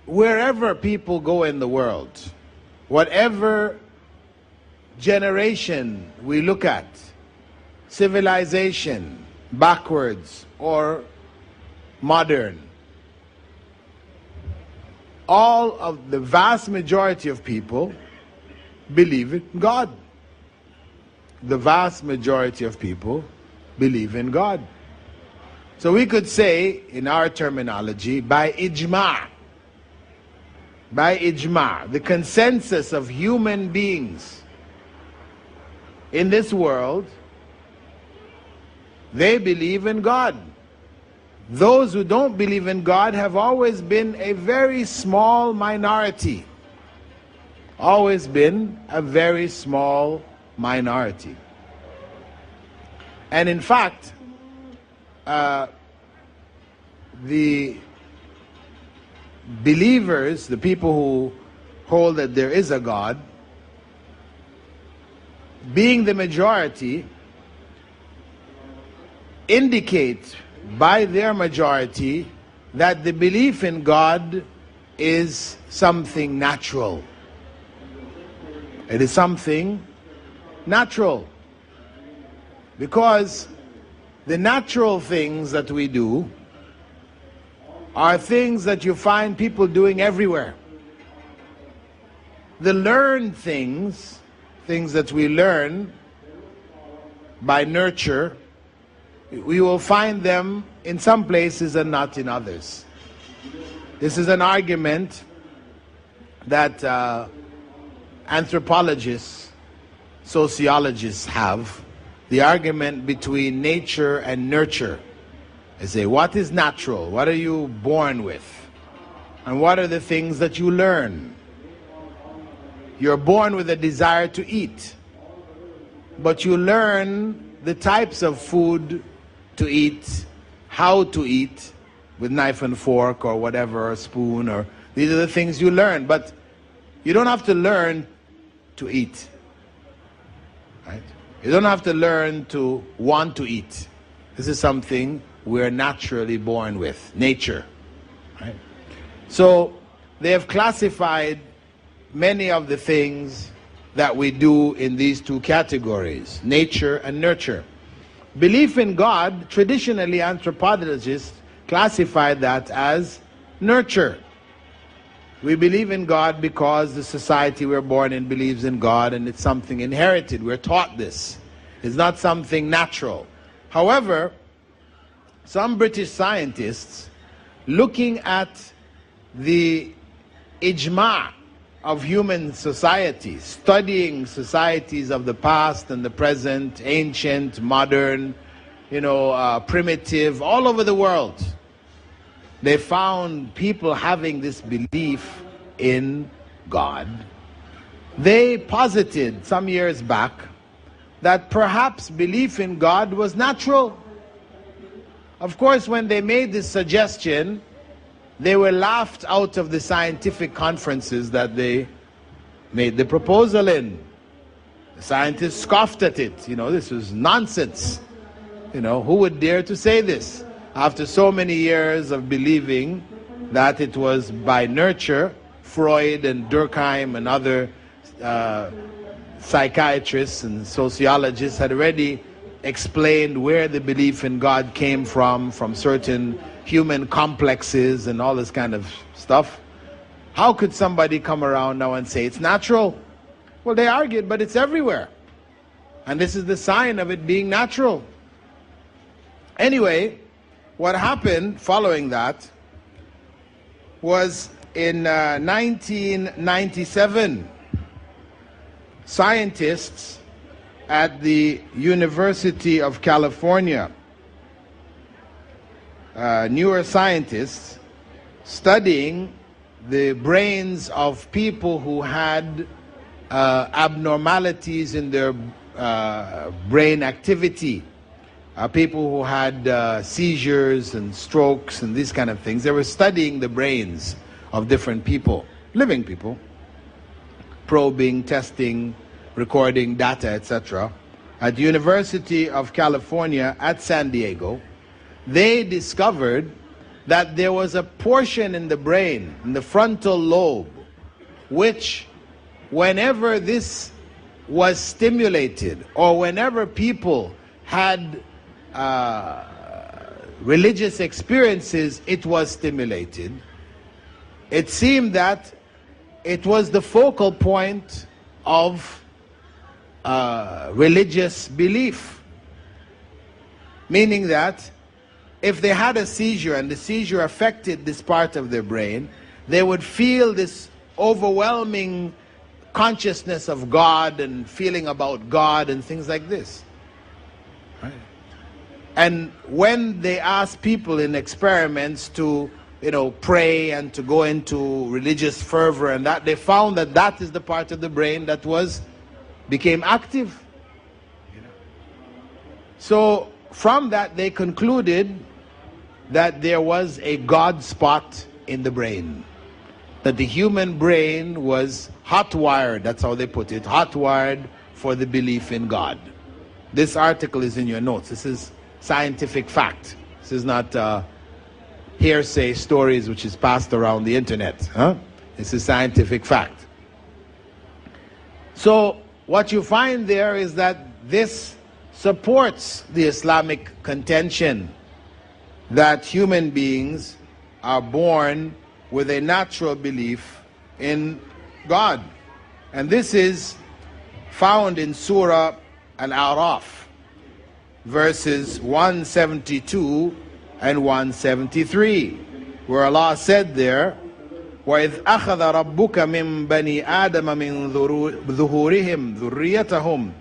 wherever people go in the world, whatever generation we look at, civilization, backwards or modern, all of the vast majority of people believe in God. The vast majority of people believe in God. So we could say, in our terminology, by ijma', by ijma, the consensus of human beings in this world, they believe in God. Those who don't believe in God have always been a very small minority. Always been a very small minority. And in fact, the believers, the people who hold that there is a God, being the majority, indicate by their majority that the belief in God is something natural. It is something natural. Because the natural things that we do are things that you find people doing everywhere. The learned things, things that we learn by nurture, we will find them in some places and not in others. This is an argument that anthropologists, sociologists have, the argument between nature and nurture. They say, what is natural? What are you born with? And what are the things that you learn? You're born with a desire to eat, but you learn the types of food to eat, how to eat, with knife and fork or whatever, or spoon, or these are the things you learn. But you don't have to learn to eat, right? You don't have to learn to want to eat. This is something we're naturally born with, nature, right? So they have classified many of the things that we do in these two categories, nature and nurture. Belief in God, traditionally anthropologists classify that as nurture. We believe in God because the society we're born in believes in God, and it's something inherited. We're taught this. It's not something natural. However, some British scientists, looking at the ijma of human societies, studying societies of the past and the present, ancient, modern, primitive, all over the world, they found people having this belief in God. They posited some years back that perhaps belief in God was natural. Of course, when they made this suggestion, they were laughed out of the scientific conferences that they made the proposal in. The scientists scoffed at it. This was nonsense. Who would dare to say this? After so many years of believing that it was by nurture, Freud and Durkheim and other psychiatrists and sociologists had already explained where the belief in God came from certain human complexes and all this kind of stuff. How could somebody come around now and say it's natural? Well, they argued, but it's everywhere. And this is the sign of it being natural. Anyway, what happened following that was in 1997, scientists at the University of California, neuroscientists, studying the brains of people who had abnormalities in their brain activity, people who had seizures and strokes and these kind of things. They were studying the brains of different people, living people, probing, testing, recording data, etc. At the University of California at San Diego, they discovered that there was a portion in the brain, in the frontal lobe, which whenever this was stimulated, or whenever people had religious experiences, it was stimulated. It seemed that it was the focal point of religious belief. Meaning that if they had a seizure and the seizure affected this part of their brain, they would feel this overwhelming consciousness of God and feeling about God and things like this. Right? And when they ask people in experiments to, pray and to go into religious fervor and that, they found that that is the part of the brain that became active. So from that they concluded that there was a God spot in the brain. That the human brain was hot-wired, that's how they put it, hot-wired for the belief in God. This article is in your notes. This is scientific fact. This is not hearsay stories which is passed around the internet. This is scientific fact. So what you find there is that this supports the Islamic contention that human beings are born with a natural belief in God. And this is found in Surah Al-A'raf, verses 172 and 173, where Allah said there, وَإِذْ أَخَذَ رَبُّكَ مِنْ بَنِي آدَمَ مِنْ ظُهُورِهِمْ ذُرِّيَّتَهُمْ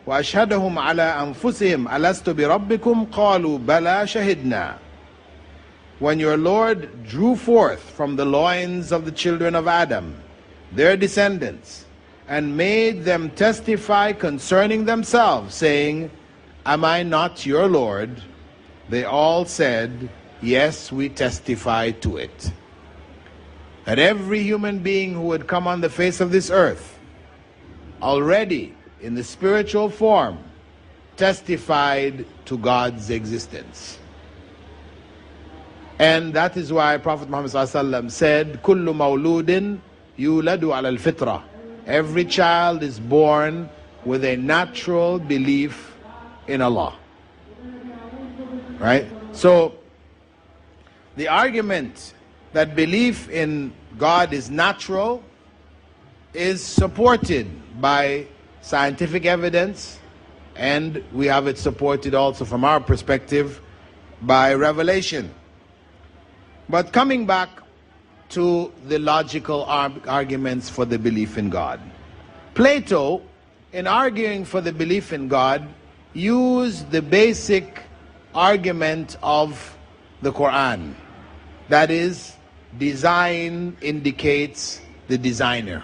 وَأَشْهَدَهُمْ عَلَىٰ أَنفُسِهِمْ أَلَسْتُ بِرَبِّكُمْ قَالُوا بَلَى شَهِدْنَا. When your Lord drew forth from the loins of the children of Adam their descendants and made them testify concerning themselves, saying, Am I not your Lord? They all said, Yes, we testify to it. That every human being who would come on the face of this earth, already in the spiritual form, testified to God's existence. And that is why Prophet Muhammad ﷺ said, Kullu mawludin yuladu ala al-fitra. Every child is born with a natural belief in Allah. Right? So, the argument that belief in God is natural is supported by scientific evidence, and we have it supported also from our perspective by revelation. But coming back to the logical arguments for the belief in God. Plato, in arguing for the belief in God, used the basic argument of the Quran. That is, design indicates the designer.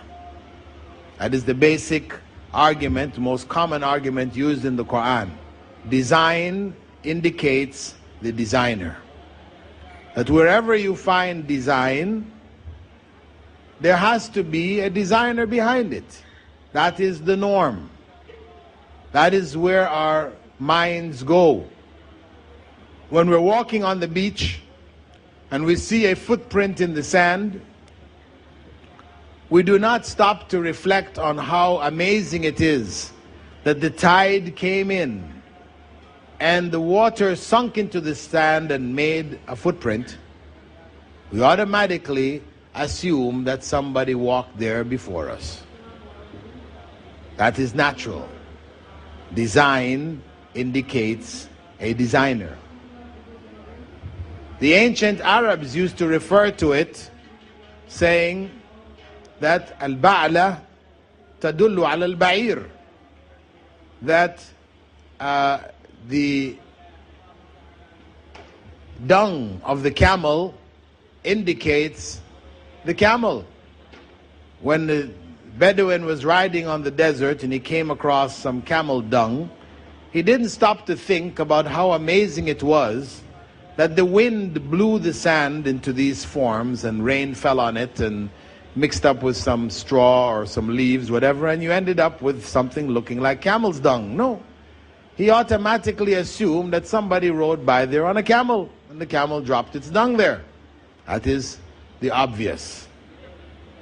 That is the basic argument, the most common argument used in the Quran. Design indicates the designer. That wherever you find design, there has to be a designer behind it. That is the norm. That is where our minds go. When we're walking on the beach and we see a footprint in the sand, we do not stop to reflect on how amazing it is that the tide came in and the water sunk into the sand and made a footprint. We automatically assume that somebody walked there before us. That is natural. Design indicates a designer. The ancient Arabs used to refer to it saying that al-ba'la tadullu ala al-ba'ir, that the dung of the camel indicates the camel. When the Bedouin was riding on the desert and he came across some camel dung, he didn't stop to think about how amazing it was that the wind blew the sand into these forms and rain fell on it and mixed up with some straw or some leaves, whatever, and you ended up with something looking like camel's dung. No. He automatically assumed that somebody rode by there on a camel and the camel dropped its dung there. That is the obvious.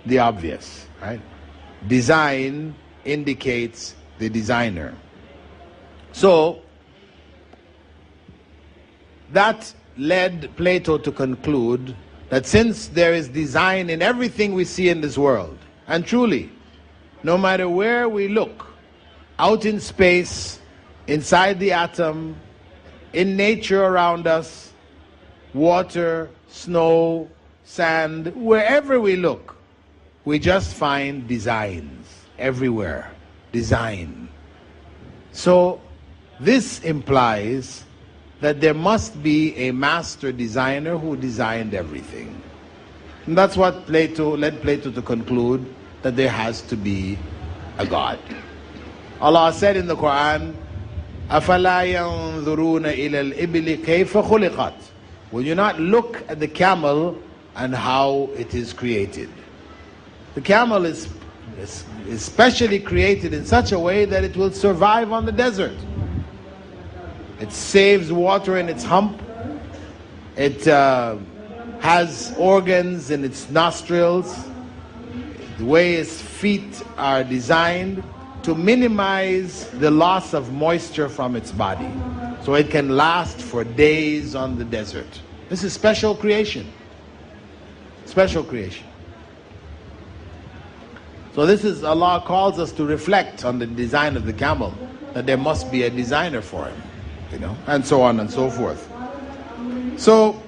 The obvious, right? Design indicates the designer. So, that led Plato to conclude that since there is design in everything we see in this world, and truly, no matter where we look, out in space, inside the atom, in nature around us, water, snow, sand, wherever we look, we just find designs everywhere. Design. So this implies that there must be a master designer who designed everything. And that's what led Plato to conclude that there has to be a God. Allah said in the Quran, أَفَلَا يَنظُرُونَ إِلَى الْإِبِلِ كَيْفَ خُلِقَتْ. Will you not look at the camel and how it is created? The camel is specially created in such a way that it will survive on the desert. It saves water in its hump. It has organs in its nostrils. The way its feet are designed to minimize the loss of moisture from its body, so it can last for days on the desert. This is special creation. Special creation. So this is, Allah calls us to reflect on the design of the camel, that there must be a designer for him, you know, and so on and so forth. So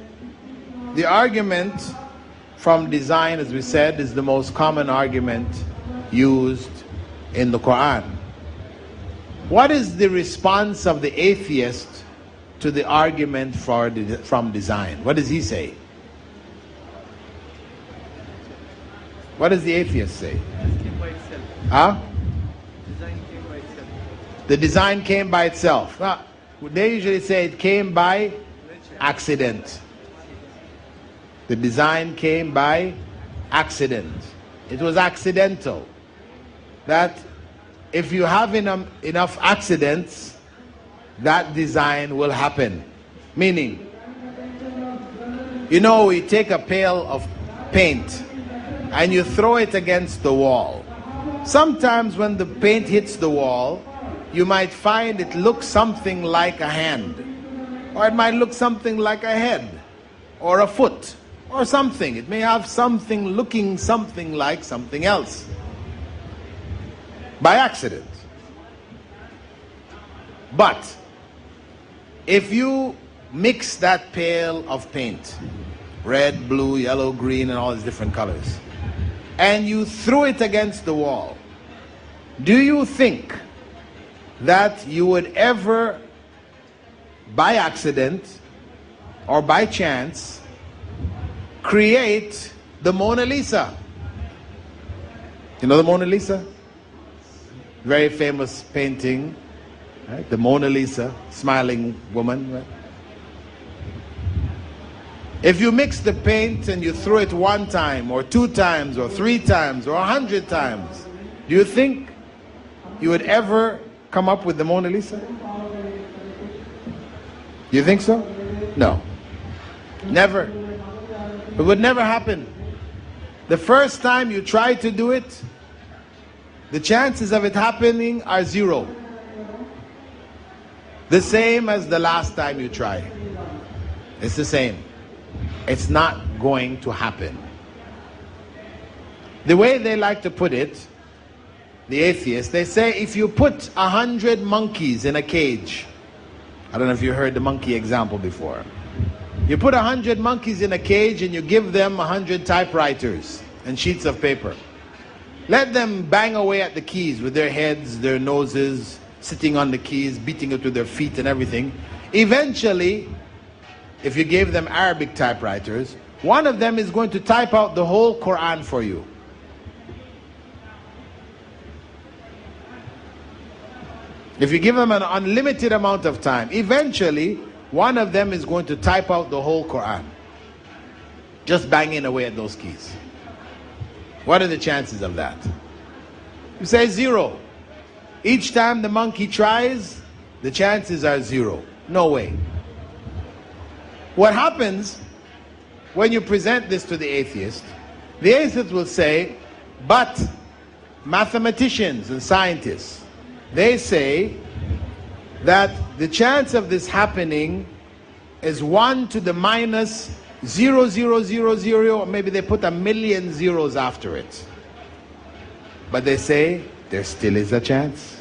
the argument from design, as we said, is the most common argument used in the Quran. What is the response of the atheist to the argument from design? What does he say? What does the atheist say? Huh? The design came by itself. Now, they usually say it came by accident. The design came by accident. It was accidental. That if you have enough accidents, that design will happen. Meaning, you know, you take a pail of paint and you throw it against the wall. Sometimes when the paint hits the wall, you might find it looks something like a hand, or it might look something like a head, or a foot, or something. It may have something looking something like something else. By accident. But if you mix that pail of paint, red, blue, yellow, green, and all these different colors, and you threw it against the wall, do you think that you would ever, by accident or by chance, create the Mona Lisa? You know the Mona Lisa? Very famous painting, right? The Mona Lisa, smiling woman, right? If you mix the paint and you throw it 1 time or 2 times or 3 times or 100 times, do you think you would ever come up with the Mona Lisa? Do you think so? No. Never. It would never happen. The first time you try to do it, the chances of it happening are 0. The same as the last time you try. It's the same. It's not going to happen. The way they like to put it, the atheists, they say if you put 100 monkeys in a cage, I don't know if you heard the monkey example before. You put 100 monkeys in a cage and you give them 100 typewriters and sheets of paper. Let them bang away at the keys with their heads, their noses, sitting on the keys, beating it with their feet and everything. Eventually, if you gave them Arabic typewriters, one of them is going to type out the whole Quran for you. If you give them an unlimited amount of time, eventually one of them is going to type out the whole Quran. Just banging away at those keys. What are the chances of that? You say 0. Each time the monkey tries, the chances are 0. No way. What happens when you present this to the atheist will say, but mathematicians and scientists, they say that the chance of this happening is 1 to the minus 0.0000, or maybe they put 1,000,000 zeros after it. But they say there still is a chance.